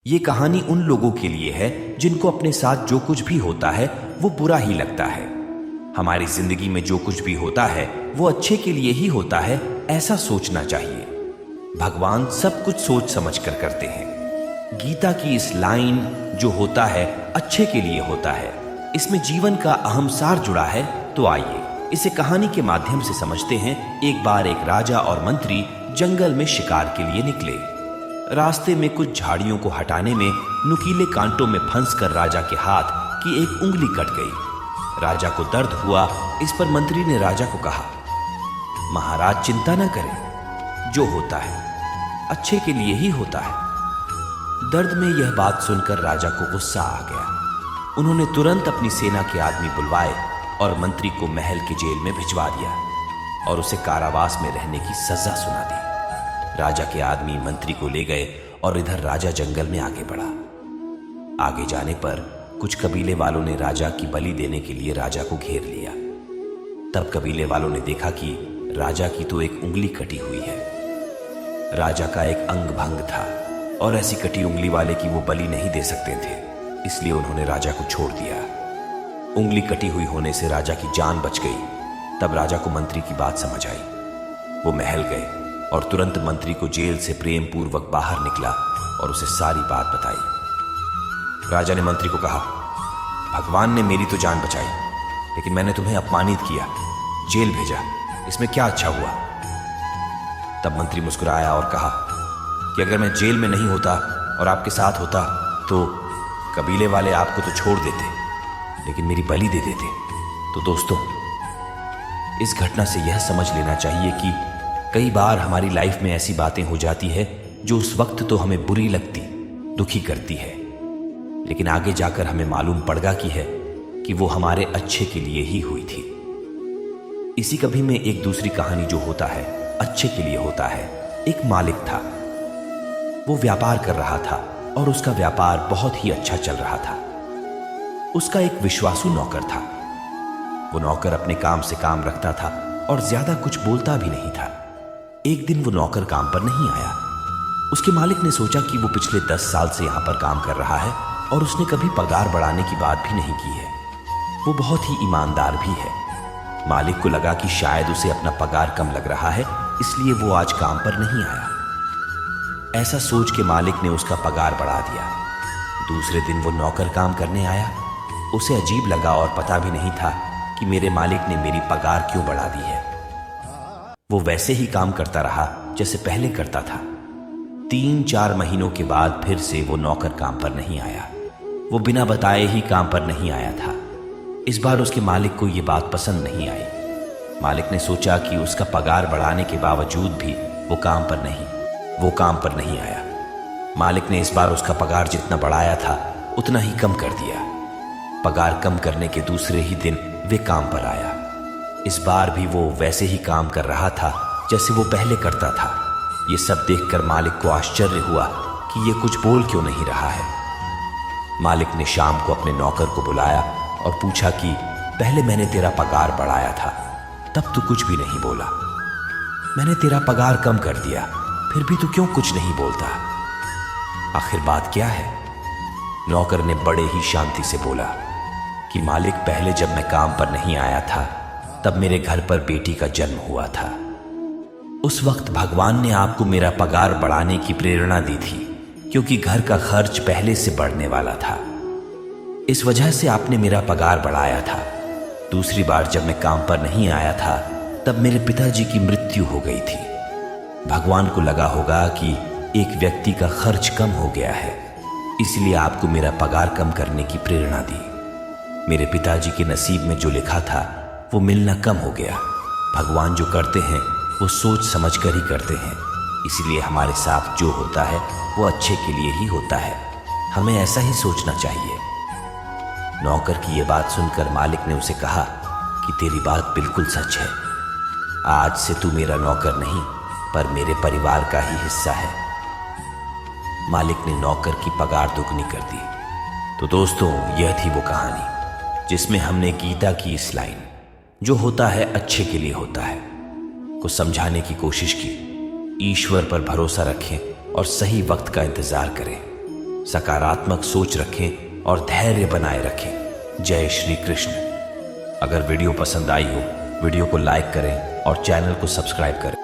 ये कहानी उन लोगों के लिए है जिनको अपने साथ जो कुछ भी होता है वो बुरा ही लगता है। हमारी जिंदगी में जो कुछ भी होता है वो अच्छे के लिए ही होता है, ऐसा सोचना चाहिए। भगवान सब कुछ सोच समझ कर करते हैं। गीता की इस लाइन जो होता है अच्छे के लिए होता है, इसमें जीवन का अहम सार जुड़ा है। तो आइए इसे कहानी के माध्यम से समझते हैं। एक बार एक राजा और मंत्री जंगल में शिकार के लिए निकले। रास्ते में कुछ झाड़ियों को हटाने में नुकीले कांटों में फंसकर राजा के हाथ की एक उंगली कट गई। राजा को दर्द हुआ। इस पर मंत्री ने राजा को कहा, महाराज चिंता न करें, जो होता है अच्छे के लिए ही होता है। दर्द में यह बात सुनकर राजा को गुस्सा आ गया। उन्होंने तुरंत अपनी सेना के आदमी बुलवाए और मंत्री को महल के जेल में भिजवा दिया और उसे कारावास में रहने की सजा सुना दी। राजा के आदमी मंत्री को ले गए और इधर राजा जंगल में आगे बढ़ा। आगे जाने पर कुछ कबीले वालों ने राजा की बलि देने के लिए राजा को घेर लिया। तब कबीले वालों ने देखा कि राजा की तो एक उंगली कटी हुई है। राजा का एक अंग भंग था और ऐसी कटी उंगली वाले की वो बलि नहीं दे सकते थे, इसलिए उन्होंने राजा को छोड़ दिया। उंगली कटी हुई होने से राजा की जान बच गई। तब राजा को मंत्री की बात समझ आई। वो महल गए और तुरंत मंत्री को जेल से प्रेम पूर्वक बाहर निकला और उसे सारी बात बताई। राजा ने मंत्री को कहा, भगवान ने मेरी तो जान बचाई, लेकिन मैंने तुम्हें अपमानित किया, जेल भेजा, इसमें क्या अच्छा हुआ? तब मंत्री मुस्कुराया और कहा कि अगर मैं जेल में नहीं होता और आपके साथ होता तो कबीले वाले आपको तो छोड़ देते, लेकिन मेरी बलि दे देते। तो दोस्तों, इस घटना से यह समझ लेना चाहिए कि कई बार हमारी लाइफ में ऐसी बातें हो जाती है जो उस वक्त तो हमें बुरी लगती, दुखी करती है, लेकिन आगे जाकर हमें मालूम पड़ेगा कि वो हमारे अच्छे के लिए ही हुई थी। इसी कभी में एक दूसरी कहानी जो होता है अच्छे के लिए होता है। एक मालिक था, वो व्यापार कर रहा था और उसका व्यापार बहुत ही अच्छा चल रहा था। उसका एक विश्वासु नौकर था। वो नौकर अपने काम से काम रखता था और ज्यादा कुछ बोलता भी नहीं था। एक दिन वो नौकर काम पर नहीं आया। उसके मालिक ने सोचा कि वो पिछले 10 साल से यहां पर काम कर रहा है और उसने कभी पगार बढ़ाने की बात भी नहीं की है। वो बहुत ही ईमानदार भी है। मालिक को लगा कि शायद उसे अपना पगार कम लग रहा है, इसलिए वो आज काम पर नहीं आया। ऐसा सोच के मालिक ने उसका पगार बढ़ा दिया। दूसरे दिन वो नौकर काम करने आया। उसे अजीब लगा और पता भी नहीं था कि मेरे मालिक ने मेरी पगार क्यों बढ़ा दी है। वो वैसे ही काम करता रहा जैसे पहले करता था। 3-4 महीनों के बाद फिर से वो नौकर काम पर नहीं आया। वो बिना बताए ही काम पर नहीं आया था। इस बार उसके मालिक को ये बात पसंद नहीं आई। मालिक ने सोचा कि उसका पगार बढ़ाने के बावजूद भी वो काम पर नहीं आया। मालिक ने इस बार उसका पगार जितना बढ़ाया था उतना ही कम कर दिया। पगार कम करने के दूसरे ही दिन वे काम पर आया। इस बार भी वो वैसे ही काम कर रहा था जैसे वो पहले करता था। ये सब देखकर मालिक को आश्चर्य हुआ कि ये कुछ बोल क्यों नहीं रहा है। मालिक ने शाम को अपने नौकर को बुलाया और पूछा कि पहले मैंने तेरा पगार बढ़ाया था, तब तू कुछ भी नहीं बोला। मैंने तेरा पगार कम कर दिया, फिर भी तू क्यों कुछ नहीं बोलता? आखिर बात क्या है? नौकर ने बड़े ही शांति से बोला कि मालिक, पहले जब मैं काम पर नहीं आया था तब मेरे घर पर बेटी का जन्म हुआ था। उस वक्त भगवान ने आपको मेरा पगार बढ़ाने की प्रेरणा दी थी, क्योंकि घर का खर्च पहले से बढ़ने वाला था। इस वजह से आपने मेरा पगार बढ़ाया था। दूसरी बार जब मैं काम पर नहीं आया था तब मेरे पिताजी की मृत्यु हो गई थी। भगवान को लगा होगा कि एक व्यक्ति का खर्च कम हो गया है, इसलिए आपको मेरा पगार कम करने की प्रेरणा दी। मेरे पिताजी के नसीब में जो लिखा था वो मिलना कम हो गया। भगवान जो करते हैं वो सोच समझ कर ही करते हैं, इसलिए हमारे साथ जो होता है वो अच्छे के लिए ही होता है। हमें ऐसा ही सोचना चाहिए। नौकर की ये बात सुनकर मालिक ने उसे कहा कि तेरी बात बिल्कुल सच है। आज से तू मेरा नौकर नहीं पर मेरे परिवार का ही हिस्सा है। मालिक ने नौकर की पगार दुगनी कर दी। तो दोस्तों, यह थी वो कहानी जिसमें हमने गीता की इस लाइन, जो होता है अच्छे के लिए होता है, को समझाने की कोशिश की। ईश्वर पर भरोसा रखें और सही वक्त का इंतजार करें। सकारात्मक सोच रखें और धैर्य बनाए रखें। जय श्री कृष्ण। अगर वीडियो पसंद आई हो, वीडियो को लाइक करें और चैनल को सब्सक्राइब करें।